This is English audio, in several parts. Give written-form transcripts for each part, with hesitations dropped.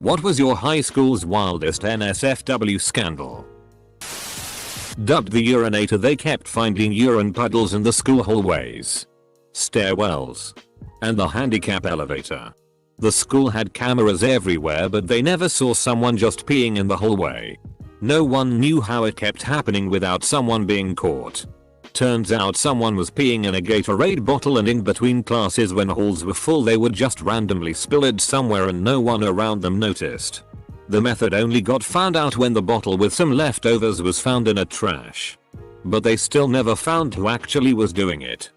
What was your high school's wildest NSFW scandal? Dubbed the urinator, they kept finding urine puddles in the school hallways, stairwells, and the handicap elevator. The school had cameras everywhere, but they never saw someone just peeing in the hallway. No one knew how it kept happening without someone being caught. Turns out someone was peeing in a Gatorade bottle, and in between classes when halls were full they would just randomly spill it somewhere and no one around them noticed. The method only got found out when the bottle with some leftovers was found in a trash. But they still never found who actually was doing it.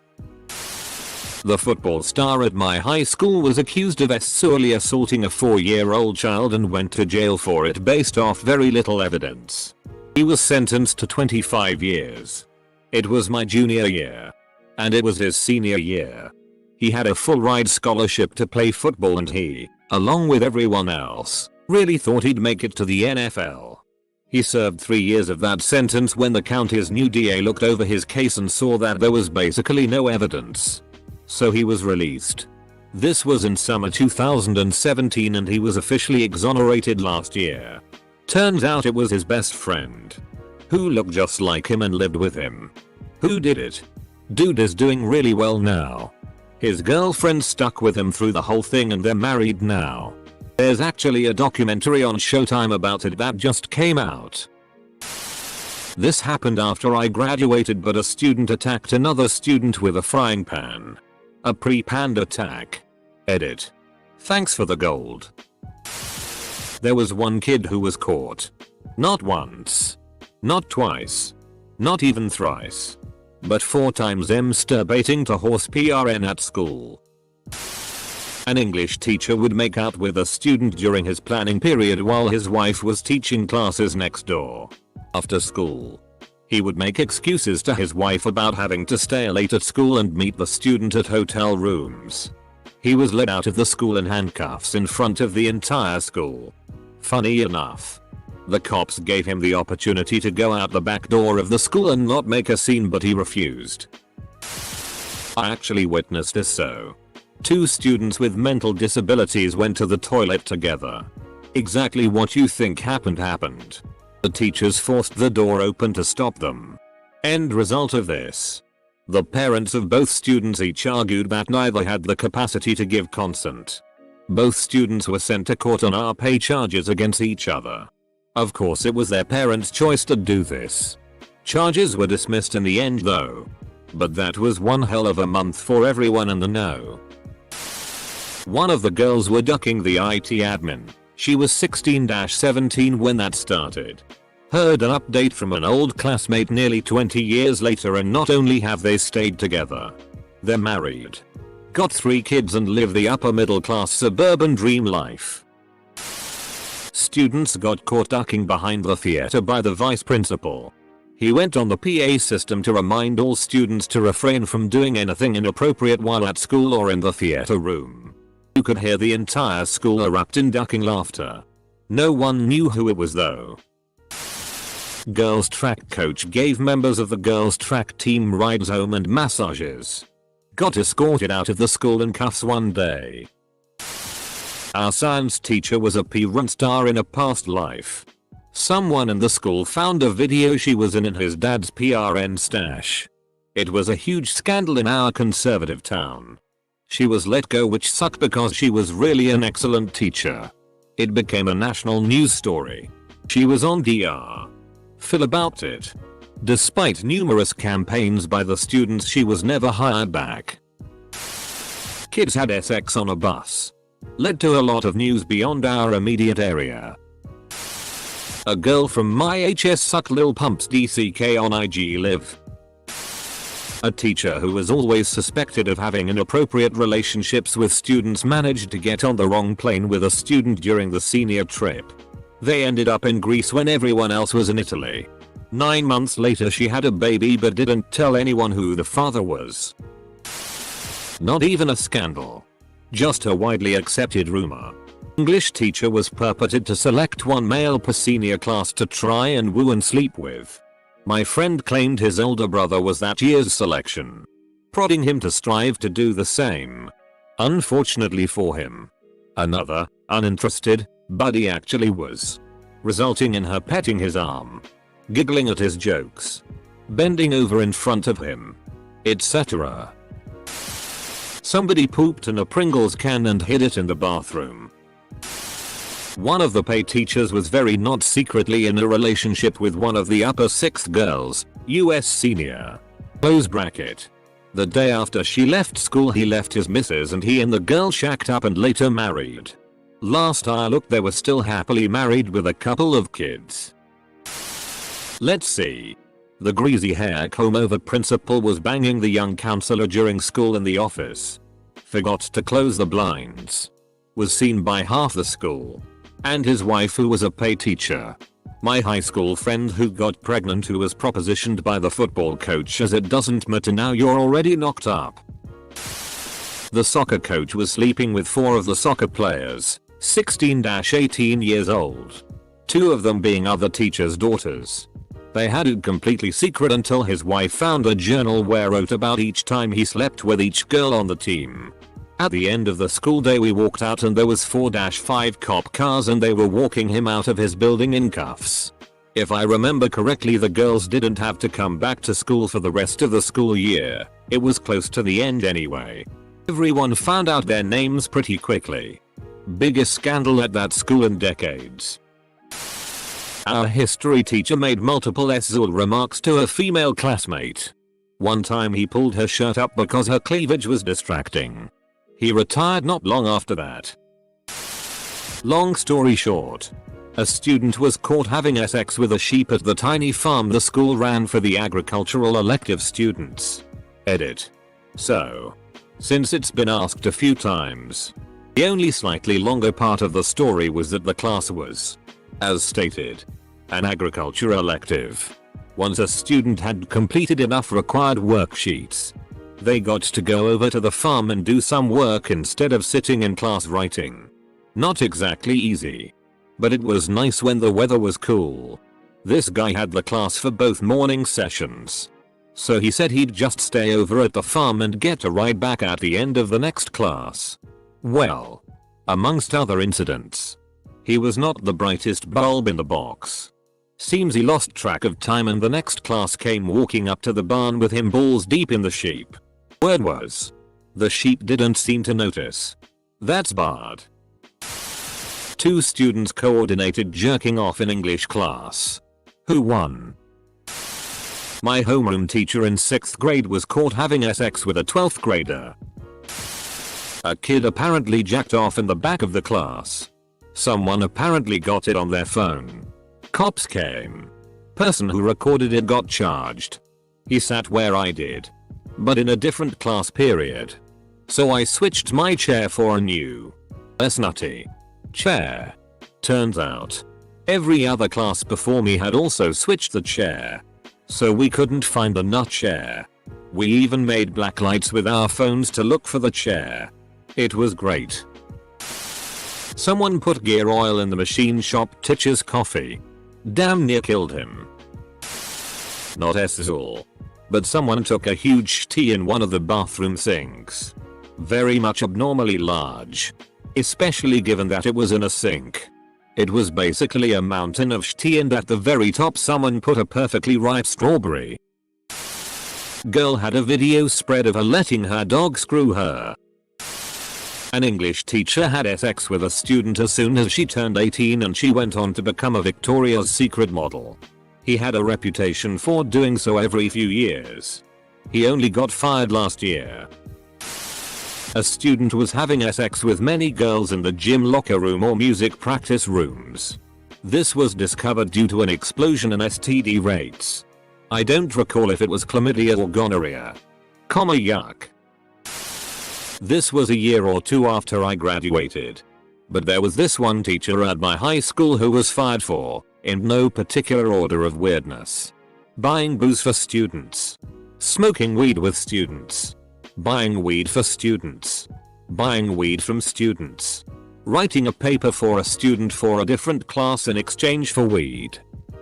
The football star at my high school was accused of sexually assaulting a 4-year-old child and went to jail for it based off very little evidence. He was sentenced to 25 years. It was my junior year. And it was his senior year. He had a full ride scholarship to play football and he, along with everyone else, really thought he'd make it to the NFL. He served 3 years of that sentence when the county's new DA looked over his case and saw that there was basically no evidence. So he was released. This was in summer 2017 and he was officially exonerated last year. Turns out it was his best friend, who looked just like him and lived with him. Who did it? Dude is doing really well now. His girlfriend stuck with him through the whole thing and they're married now. There's actually a documentary on Showtime about it that just came out. This happened after I graduated, but a student attacked another student with a frying pan. A pre-planned attack. Edit. Thanks for the gold. There was one kid who was caught. Not once. Not twice. Not even thrice. But 4 times masturbating to horse PRN at school. An English teacher would make out with a student during his planning period while his wife was teaching classes next door. After school, he would make excuses to his wife about having to stay late at school and meet the student at hotel rooms. He was led out of the school in handcuffs in front of the entire school. Funny enough, the cops gave him the opportunity to go out the back door of the school and not make a scene, but he refused. I actually witnessed this. So 2 students with mental disabilities went to the toilet together. Exactly what you think happened. The teachers forced the door open to stop them. End result of this: the parents of both students each argued that neither had the capacity to give consent. Both students were sent to court on RP charges against each other. Of course it was their parents' choice to do this. Charges were dismissed in the end though. But that was one hell of a month for everyone in the know. One of the girls were ducking the IT admin. She was 16-17 when that started. Heard an update from an old classmate nearly 20 years later, and not only have they stayed together, they're married, got 3 kids and live the upper middle class suburban dream life. Students got caught ducking behind the theater by the vice principal. He went on the PA system to remind all students to refrain from doing anything inappropriate while at school or in the theater room. You could hear the entire school erupt in ducking laughter. No one knew who it was though. Girls track coach gave members of the girls track team rides home and massages. Got escorted out of the school in cuffs one day. Our science teacher was a PRN star in a past life. Someone in the school found a video she was in his dad's PRN stash. It was a huge scandal in our conservative town. She was let go, which sucked because she was really an excellent teacher. It became a national news story. She was on Dr. Phil about it. Despite numerous campaigns by the students, she was never hired back. Kids had sex on a bus. Led to a lot of news beyond our immediate area. A girl from my HS sucked Lil Pump's DCK on IG Live. A teacher who was always suspected of having inappropriate relationships with students managed to get on the wrong plane with a student during the senior trip. They ended up in Greece when everyone else was in Italy. 9 months later she had a baby but didn't tell anyone who the father was. Not even a scandal. Just a widely accepted rumor. English teacher was purported to select one male per senior class to try and woo and sleep with. My friend claimed his older brother was that year's selection, prodding him to strive to do the same. Unfortunately for him, another, uninterested, but he actually was. Resulting in her petting his arm, giggling at his jokes, bending over in front of him, etc. Somebody pooped in a Pringles can and hid it in the bathroom. One of the PE teachers was very not secretly in a relationship with one of the upper 6th girls, US senior. Close bracket. The day after she left school he left his missus and he and the girl shacked up and later married. Last I looked they were still happily married with a couple of kids. Let's see. The greasy hair comb over principal was banging the young counselor during school in the office. Forgot to close the blinds. Was seen by half the school. And his wife who was a PE teacher. My high school friend who got pregnant who was propositioned by the football coach as it doesn't matter now you're already knocked up. The soccer coach was sleeping with 4 of the soccer players, 16-18 years old. 2 of them being other teachers' daughters. They had it completely secret until his wife found a journal where wrote about each time he slept with each girl on the team. At the end of the school day we walked out and there was 4-5 cop cars and they were walking him out of his building in cuffs. If I remember correctly the girls didn't have to come back to school for the rest of the school year. It was close to the end anyway. Everyone found out their names pretty quickly. Biggest scandal at that school in decades. Our history teacher made multiple sexual remarks to a female classmate. One time he pulled her shirt up because her cleavage was distracting. He retired not long after that. Long story short. A student was caught having sex with a sheep at the tiny farm the school ran for the agricultural elective students. Edit. So. Since it's been asked a few times. The only slightly longer part of the story was that the class was, as stated, an agriculture elective. Once a student had completed enough required worksheets, they got to go over to the farm and do some work instead of sitting in class writing. Not exactly easy. But it was nice when the weather was cool. This guy had the class for both morning sessions. So he said he'd just stay over at the farm and get a ride back at the end of the next class. Well, amongst other incidents, he was not the brightest bulb in the box. Seems he lost track of time and the next class came walking up to the barn with him balls deep in the sheep. Word was, the sheep didn't seem to notice. That's bad. 2 students coordinated jerking off in English class. Who won? My homeroom teacher in 6th grade was caught having sex with a 12th grader. A kid apparently jacked off in the back of the class. Someone apparently got it on their phone. Cops came. Person who recorded it got charged. He sat where I did. But in a different class period. So I switched my chair for a new, less nutty chair. Turns out, every other class before me had also switched the chair. So we couldn't find the nut chair. We even made black lights with our phones to look for the chair. It was great. Someone put gear oil in the machine shop teacher's coffee. Damn near killed him. Not all. But someone took a huge tea in one of the bathroom sinks. Very much abnormally large. Especially given that it was in a sink. It was basically a mountain of tea and at the very top someone put a perfectly ripe strawberry. Girl had a video spread of her letting her dog screw her. An English teacher had sex with a student as soon as she turned 18 and she went on to become a Victoria's Secret model. He had a reputation for doing so every few years. He only got fired last year. A student was having sex with many girls in the gym locker room or music practice rooms. This was discovered due to an explosion in STD rates. I don't recall if it was chlamydia or gonorrhea. Yuck. This was a year or 2 after I graduated. But there was this one teacher at my high school who was fired for, in no particular order of weirdness, buying booze for students, smoking weed with students, buying weed for students, buying weed from students, writing a paper for a student for a different class in exchange for weed,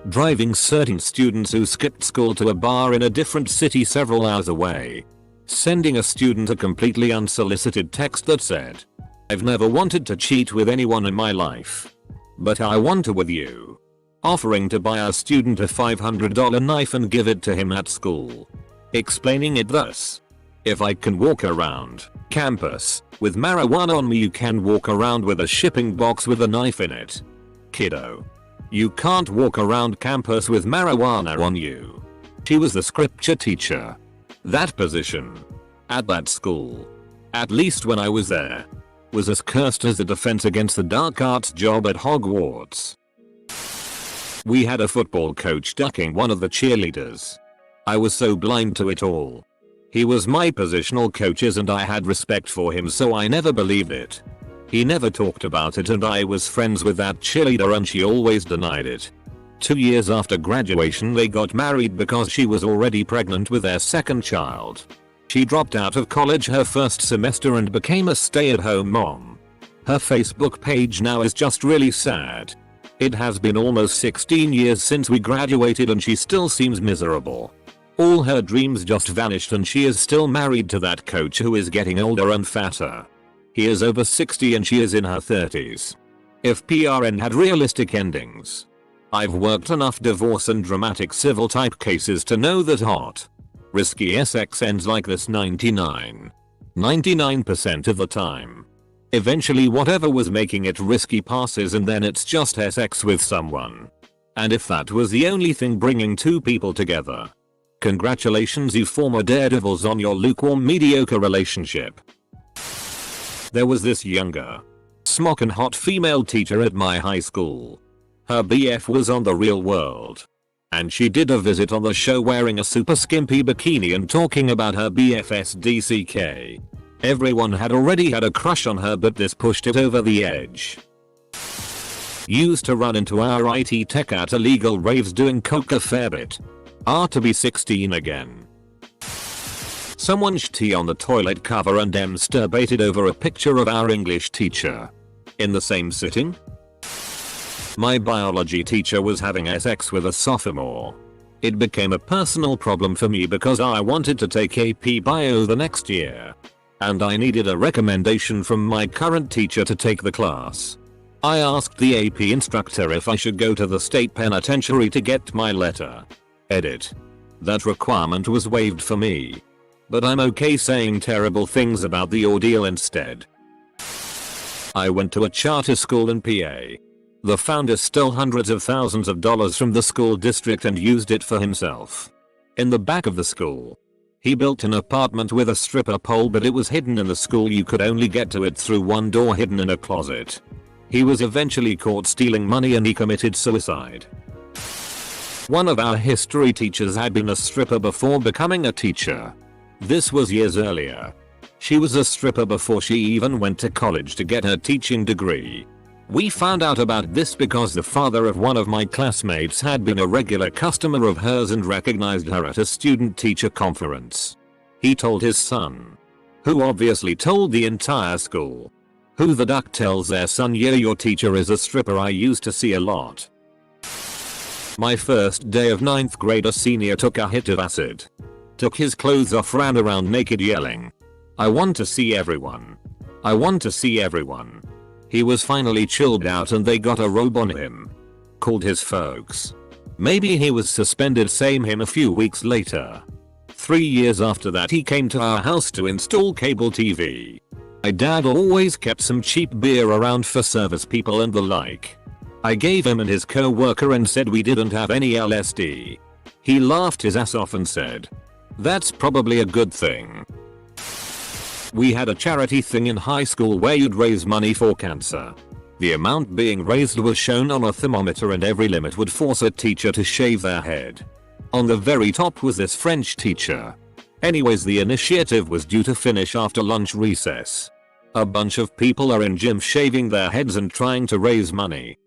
driving certain students who skipped school to a bar in a different city several hours away, sending a student a completely unsolicited text that said, "I've never wanted to cheat with anyone in my life. But I want to with you. Offering to buy a student a $500 knife and give it to him at school. Explaining it thus. If I can walk around campus with marijuana on me, you can walk around with a shipping box with a knife in it. Kiddo. You can't walk around campus with marijuana on you. She was the scripture teacher. That position at that school, at least when I was there, was as cursed as the defense against the dark arts job at Hogwarts. We had a football coach ducking one of the cheerleaders. I was so blind to it all. He was my positional coaches and I had respect for him, so I never believed it. He never talked about it and I was friends with that cheerleader and she always denied it. 2 years after graduation they got married because she was already pregnant with their second child. She dropped out of college her first semester and became a stay-at-home mom. Her Facebook page now is just really sad. It has been almost 16 years since we graduated and she still seems miserable. All her dreams just vanished and she is still married to that coach who is getting older and fatter. He is over 60 and she is in her 30s. If PRN had realistic endings. I've worked enough divorce and dramatic civil type cases to know that hot, risky sex ends like this 99% of the time. Eventually whatever was making it risky passes and then it's just sex with someone. And if that was the only thing bringing two people together, congratulations, you former daredevils, on your lukewarm mediocre relationship. There was this younger, smockin' hot female teacher at my high school. Her BF was on The Real World. And she did a visit on the show wearing a super skimpy bikini and talking about her BFS DCK. Everyone had already had a crush on her, but this pushed it over the edge. Used to run into our IT tech at illegal raves doing coke a fair bit. To be 16 again. Someone's tea on the toilet cover and masturbated over a picture of our English teacher. In the same sitting? My biology teacher was having sex with a sophomore. It became a personal problem for me because I wanted to take AP Bio the next year. And I needed a recommendation from my current teacher to take the class. I asked the AP instructor if I should go to the state penitentiary to get my letter. Edit. That requirement was waived for me. But I'm okay saying terrible things about the ordeal instead. I went to a charter school in PA. The founder stole hundreds of thousands of dollars from the school district and used it for himself. In the back of the school, he built an apartment with a stripper pole, but it was hidden in the school. You could only get to it through one door hidden in a closet. He was eventually caught stealing money and he committed suicide. One of our history teachers had been a stripper before becoming a teacher. This was years earlier. She was a stripper before she even went to college to get her teaching degree. We found out about this because the father of one of my classmates had been a regular customer of hers and recognized her at a student-teacher conference. He told his son, who obviously told the entire school. Who the duck tells their son, yeah, your teacher is a stripper? I used to see a lot. My first day of 9th grade, a senior took a hit of acid. Took his clothes off, ran around naked yelling, "I want to see everyone. I want to see everyone." He was finally chilled out and they got a robe on him. Called his folks. Maybe he was suspended. Same him a few weeks later. 3 years after that he came to our house to install cable TV. My dad always kept some cheap beer around for service people and the like. I gave him and his co-worker and said we didn't have any LSD. He laughed his ass off and said, "That's probably a good thing." We had a charity thing in high school where you'd raise money for cancer. The amount being raised was shown on a thermometer and every limit would force a teacher to shave their head. On the very top was this French teacher. Anyways, the initiative was due to finish after lunch recess. A bunch of people are in gym shaving their heads and trying to raise money.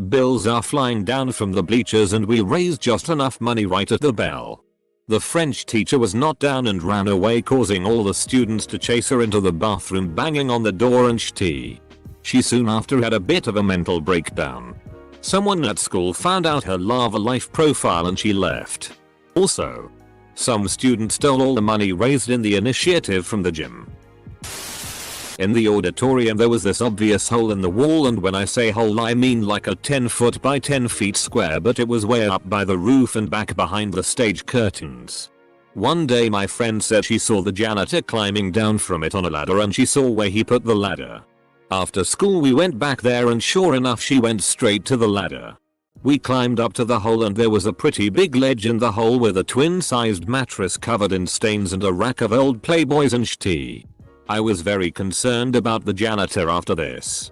Bills are flying down from the bleachers and we raised just enough money right at the bell. The French teacher was not down and ran away, causing all the students to chase her into the bathroom, banging on the door and shitty. She soon after had a bit of a mental breakdown. Someone at school found out her lava life profile and she left. Also, some student stole all the money raised in the initiative from the gym. In the auditorium there was this obvious hole in the wall, and when I say hole I mean like a 10 foot by 10 feet square, but it was way up by the roof and back behind the stage curtains. One day my friend said she saw the janitor climbing down from it on a ladder, and she saw where he put the ladder. After school we went back there, and sure enough she went straight to the ladder. We climbed up to the hole, and there was a pretty big ledge in the hole with a twin-sized mattress covered in stains and a rack of old Playboys and shit. I was very concerned about the janitor after this.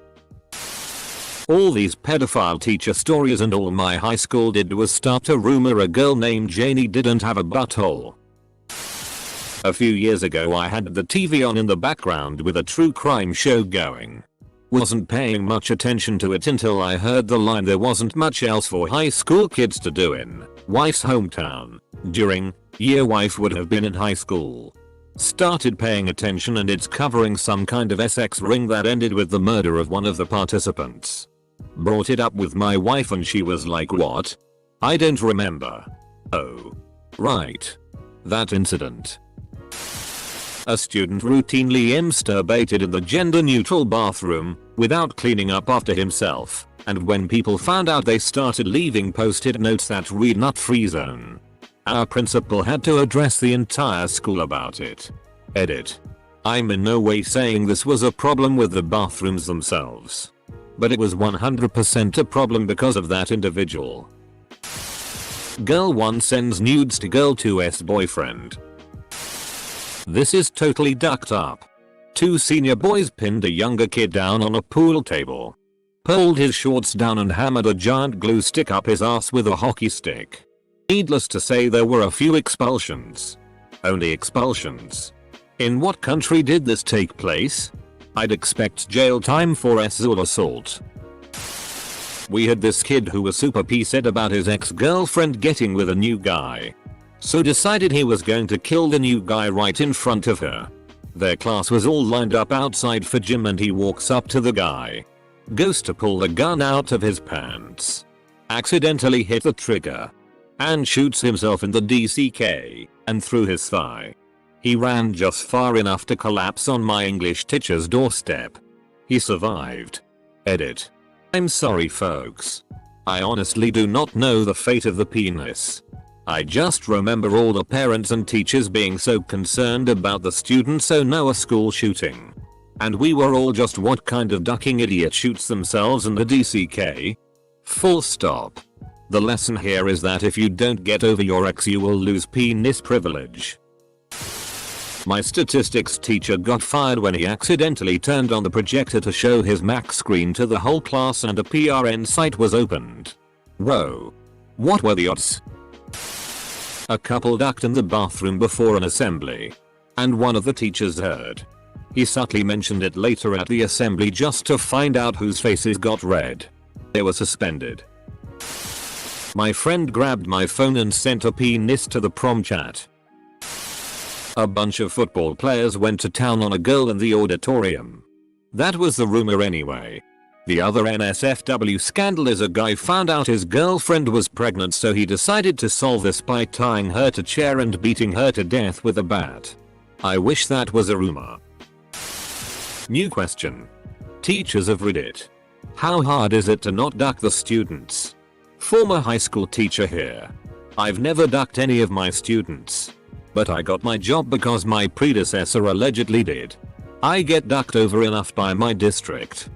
All these pedophile teacher stories, and all my high school did was start a rumor a girl named Janie didn't have a butthole. A few years ago I had the TV on in the background with a true crime show going. Wasn't paying much attention to it until I heard the line, "There wasn't much else for high school kids to do in wife's hometown." During year wife would have been in high school. Started paying attention, and it's covering some kind of sex ring that ended with the murder of one of the participants. Brought it up with my wife and she was like, "What? I don't remember." Oh. Right. That incident. A student routinely masturbated in the gender-neutral bathroom without cleaning up after himself, and when people found out they started leaving post-it notes that read "Nut Free Zone." Our principal had to address the entire school about it. Edit. I'm in no way saying this was a problem with the bathrooms themselves, but it was 100% a problem because of that individual. Girl 1 sends nudes to girl 2's boyfriend. This is totally ducked up. 2 senior boys pinned a younger kid down on a pool table, pulled his shorts down and hammered a giant glue stick up his ass with a hockey stick. Needless to say, there were a few expulsions. Only expulsions. In what country did this take place? I'd expect jail time for sexual assault. We had this kid who was super pissed about his ex-girlfriend getting with a new guy, so decided he was going to kill the new guy right in front of her. Their class was all lined up outside for gym, and he walks up to the guy, goes to pull the gun out of his pants, accidentally hit the trigger, and shoots himself in the DCK and through his thigh. He ran just far enough to collapse on my English teacher's doorstep. He survived. Edit. I'm sorry folks. I honestly do not know the fate of the penis. I just remember all the parents and teachers being so concerned about the student so no a school shooting. And we were all just, what kind of ducking idiot shoots themselves in the DCK? Full stop. The lesson here is that if you don't get over your ex you will lose penis privilege. My statistics teacher got fired when he accidentally turned on the projector to show his Mac screen to the whole class and a PRN site was opened. Whoa. What were the odds? A couple ducked in the bathroom before an assembly, and one of the teachers heard. He subtly mentioned it later at the assembly just to find out whose faces got red. They were suspended. My friend grabbed my phone and sent a penis to the prom chat. A bunch of football players went to town on a girl in the auditorium. That was the rumor anyway. The other NSFW scandal is a guy found out his girlfriend was pregnant, so he decided to solve this by tying her to a chair and beating her to death with a bat. I wish that was a rumor. New question. Teachers of Reddit. How hard is it to not duck the students? Former high school teacher here. I've never ducked any of my students, but I got my job because my predecessor allegedly did. I get ducked over enough by my district.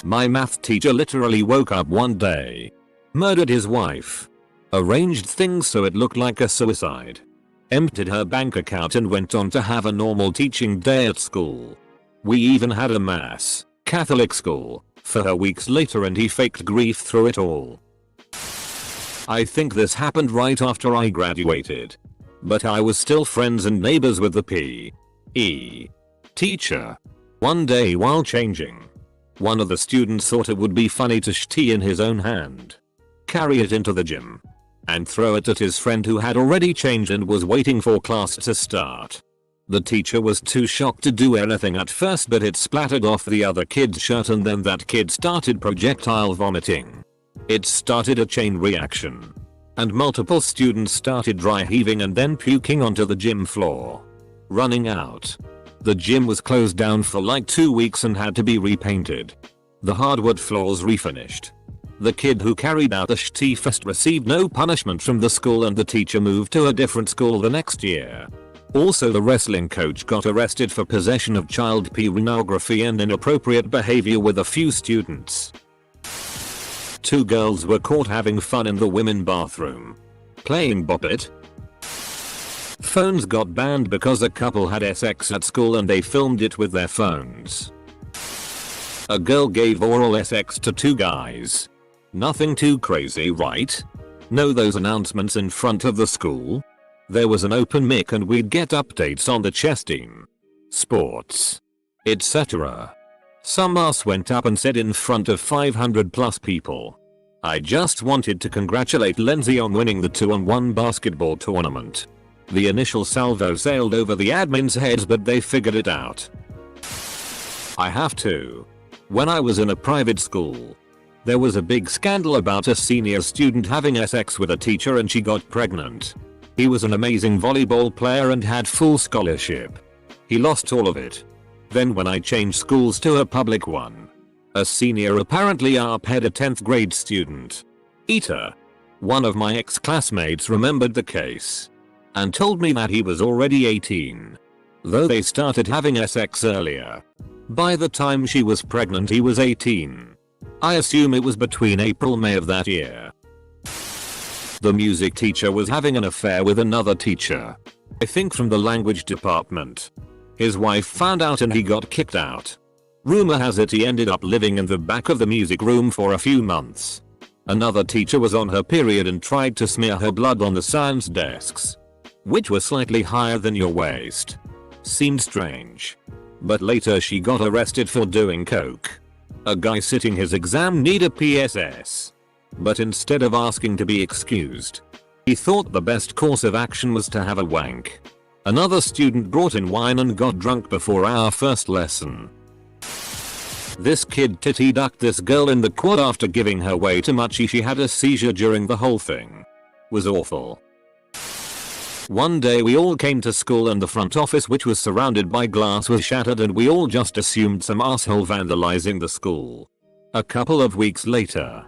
My math teacher literally woke up one day, murdered his wife, arranged things so it looked like a suicide, emptied her bank account and went on to have a normal teaching day at school. We even had a mass Catholic school for her weeks later, and he faked grief through it all. I think this happened right after I graduated, but I was still friends and neighbors with the PE teacher. One day while changing, one of the students thought it would be funny to tea in his own hand, carry it into the gym, and throw it at his friend who had already changed and was waiting for class to start. The teacher was too shocked to do anything at first, but it splattered off the other kid's shirt and then that kid started projectile vomiting. It started a chain reaction, and multiple students started dry heaving and then puking onto the gym floor. Running out. The gym was closed down for like 2 weeks and had to be repainted. The hardwood floors refinished. The kid who carried out the shitty fest received no punishment from the school and the teacher moved to a different school the next year. Also, the wrestling coach got arrested for possession of child pornography and inappropriate behavior with a few students. 2 girls were caught having fun in the women bathroom. Playing Bop It. Phones got banned because a couple had sex at school and they filmed it with their phones. A girl gave oral sex to 2 guys. Nothing too crazy, right? Know those announcements in front of the school? There was an open mic and we'd get updates on the chess team, sports, etc. Some ass went up and said in front of 500 plus people, "I just wanted to congratulate Lindsay on winning the 2-on-1 basketball tournament." The initial salvo sailed over the admin's heads, but they figured it out. I have to. When I was in a private school, there was a big scandal about a senior student having sex with a teacher and she got pregnant. He was an amazing volleyball player and had full scholarship. He lost all of it. Then when I changed schools to a public one, a senior apparently arped a 10th grade student. Eater. One of my ex-classmates remembered the case and told me that he was already 18. Though they started having sex earlier. By the time she was pregnant he was 18. I assume it was between April-May of that year. The music teacher was having an affair with another teacher. I think from the language department. His wife found out and he got kicked out. Rumor has it he ended up living in the back of the music room for a few months. Another teacher was on her period and tried to smear her blood on the science desks, which were slightly higher than your waist. Seemed strange. But later she got arrested for doing coke. A guy sitting his exam needed a PSS. But instead of asking to be excused, he thought the best course of action was to have a wank. Another student brought in wine and got drunk before our first lesson. This kid titty ducked this girl in the quad after giving her way too much. She had a seizure during the whole thing. Was awful. One day we all came to school and the front office, which was surrounded by glass, was shattered and we all just assumed some asshole vandalizing the school. A couple of weeks later,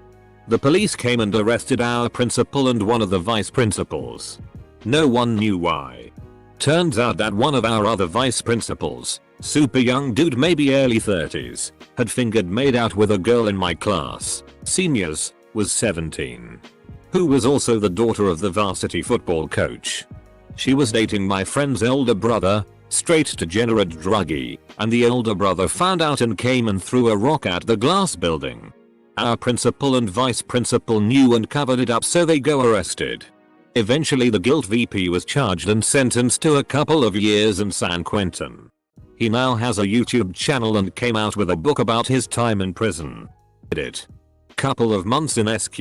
the police came and arrested our principal and one of the vice principals. No one knew why. Turns out that one of our other vice principals, super young dude, maybe early 30s, had fingered made out with a girl in my class, seniors, was 17. Who was also the daughter of the varsity football coach. She was dating my friend's older brother, straight degenerate druggie, and the older brother found out and came and threw a rock at the glass building. Our principal and vice principal knew and covered it up, so they got arrested. Eventually the guilt VP was charged and sentenced to a couple of years in San Quentin. He now has a YouTube channel and came out with a book about his time in prison. Couple of months in SQ.